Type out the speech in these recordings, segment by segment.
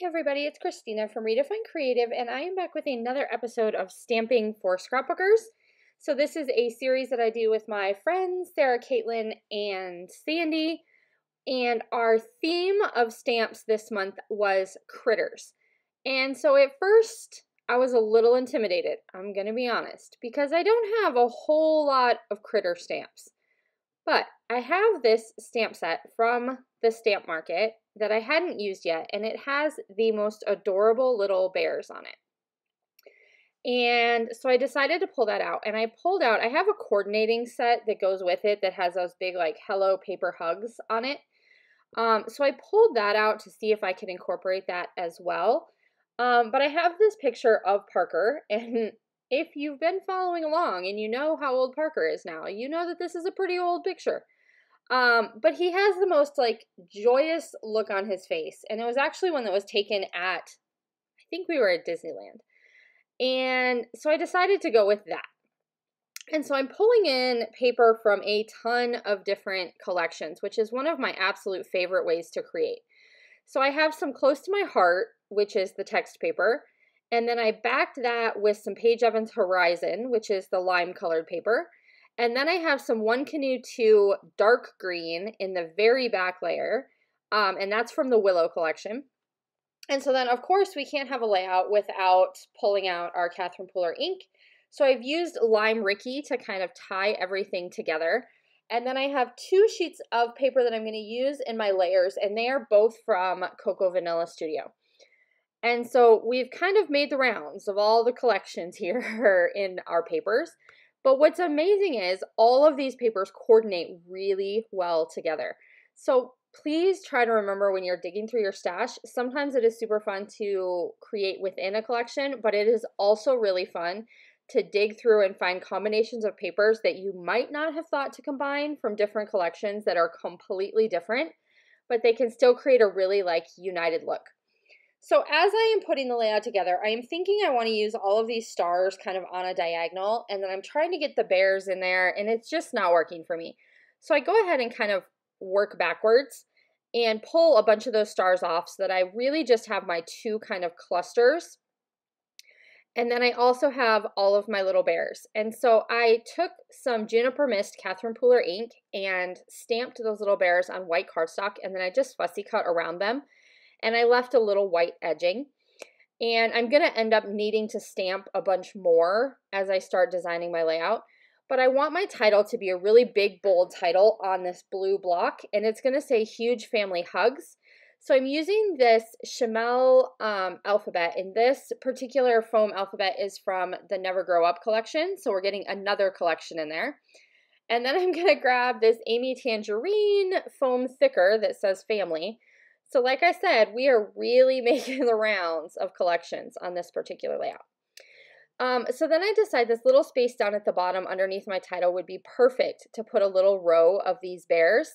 Hey everybody, it's Christina from Redefine Creative, and I am back with another episode of Stamping for Scrapbookers. So this is a series that I do with my friends, Sarah, Caitlin, and Sandy, and our theme of stamps this month was critters. And so at first, I was a little intimidated, I'm going to be honest, because I don't have a whole lot of critter stamps. But I have this stamp set from the stamp market that I hadn't used yet, and it has the most adorable little bears on it. And so I decided to pull that out, and I have a coordinating set that goes with it that has those big like hello paper hugs on it. So I pulled that out to see if I could incorporate that as well. But I have this picture of Parker, and if you've been following along and you know how old Parker is now, you know that this is a pretty old picture. But he has the most like joyous look on his face, and it was actually one that was taken at, I think we were at Disneyland. And so I decided to go with that. And so I'm pulling in paper from a ton of different collections, which is one of my absolute favorite ways to create. So I have some close to my heart, which is the text paper. And then I backed that with some Paige Evans Horizon, which is the lime colored paper. And then I have some One Canoe 2 dark green in the very back layer. And that's from the Willow collection. And so then, of course, we can't have a layout without pulling out our Catherine Pooler ink. So I've used Lime Ricky to kind of tie everything together. And then I have two sheets of paper that I'm going to use in my layers, and they are both from Cocoa Vanilla Studio. And so we've kind of made the rounds of all the collections here in our papers. But what's amazing is all of these papers coordinate really well together. So please try to remember when you're digging through your stash, sometimes it is super fun to create within a collection, but it is also really fun to dig through and find combinations of papers that you might not have thought to combine from different collections that are completely different, but they can still create a really like united look. So as I am putting the layout together, I am thinking I want to use all of these stars kind of on a diagonal, and then I'm trying to get the bears in there, and it's just not working for me. So I go ahead and kind of work backwards and pull a bunch of those stars off so that I really just have my two kind of clusters. And then I also have all of my little bears. And so I took some Juniper Mist Catherine Pooler ink and stamped those little bears on white cardstock, and then I just fussy cut around them. And I left a little white edging. And I'm going to end up needing to stamp a bunch more as I start designing my layout. But I want my title to be a really big, bold title on this blue block, and it's going to say Huge Family Hugs. So I'm using this Chamel alphabet, and this particular foam alphabet is from the Never Grow Up collection, so we're getting another collection in there. And then I'm going to grab this Amy Tangerine foam thicker that says Family. So like I said, we are really making the rounds of collections on this particular layout. So then I decided this little space down at the bottom underneath my title would be perfect to put a little row of these bears.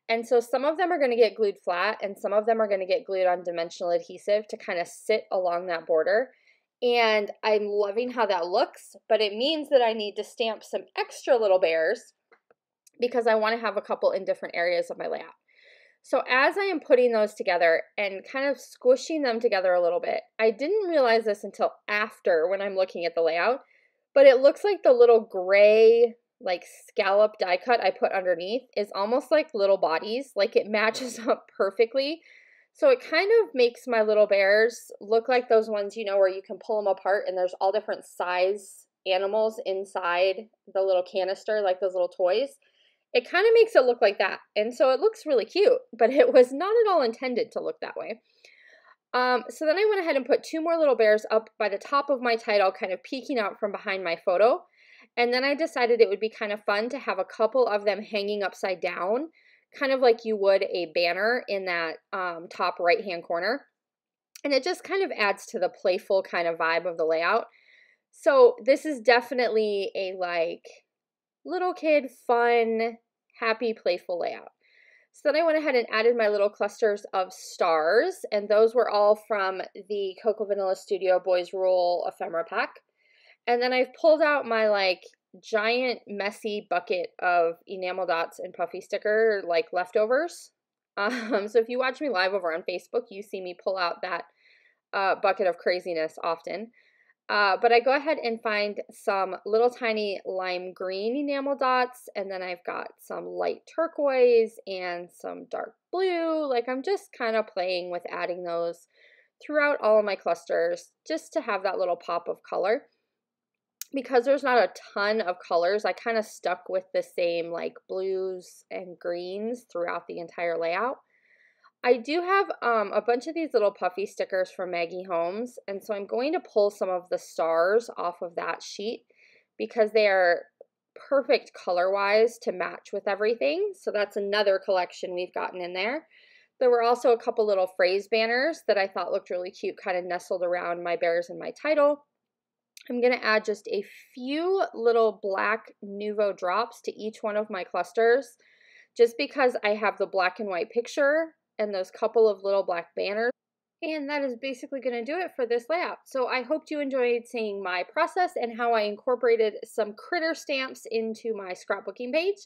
And so some of them are going to get glued flat, and some of them are going to get glued on dimensional adhesive to kind of sit along that border. And I'm loving how that looks, but it means that I need to stamp some extra little bears because I want to have a couple in different areas of my layout. So as I am putting those together and kind of squishing them together a little bit, I didn't realize this until after when I'm looking at the layout, but it looks like the little gray like scallop die cut I put underneath is almost like little bodies, like it matches up perfectly. So it kind of makes my little bears look like those ones, you know, where you can pull them apart and there's all different size animals inside the little canister, like those little toys. It kind of makes it look like that. And so it looks really cute, but it was not at all intended to look that way. So then I went ahead and put two more little bears up by the top of my title, kind of peeking out from behind my photo. And then I decided it would be kind of fun to have a couple of them hanging upside down, kind of like you would a banner in that top right-hand corner. And it just kind of adds to the playful kind of vibe of the layout. So this is definitely a like little kid, fun, happy, playful layout. So then I went ahead and added my little clusters of stars, and those were all from the Cocoa Vanilla Studio Boys Rule ephemera pack. And then I've pulled out my like giant messy bucket of enamel dots and puffy sticker like leftovers. So if you watch me live over on Facebook, you see me pull out that bucket of craziness often. But I go ahead and find some little tiny lime green enamel dots, and then I've got some light turquoise and some dark blue. Like, I'm just kind of playing with adding those throughout all of my clusters just to have that little pop of color. Because there's not a ton of colors, I kind of stuck with the same like blues and greens throughout the entire layout. I do have a bunch of these little puffy stickers from Maggie Holmes, and so I'm going to pull some of the stars off of that sheet because they are perfect color-wise to match with everything. So that's another collection we've gotten in there. There were also a couple little phrase banners that I thought looked really cute, kind of nestled around my bears and my title. I'm going to add just a few little black Nuvo drops to each one of my clusters, just because I have the black and white picture and those couple of little black banners. And that is basically going to do it for this layout. So I hope you enjoyed seeing my process and how I incorporated some critter stamps into my scrapbooking page.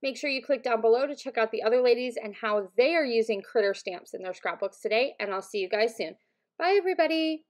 Make sure you click down below to check out the other ladies and how they are using critter stamps in their scrapbooks today. And I'll see you guys soon. Bye, everybody.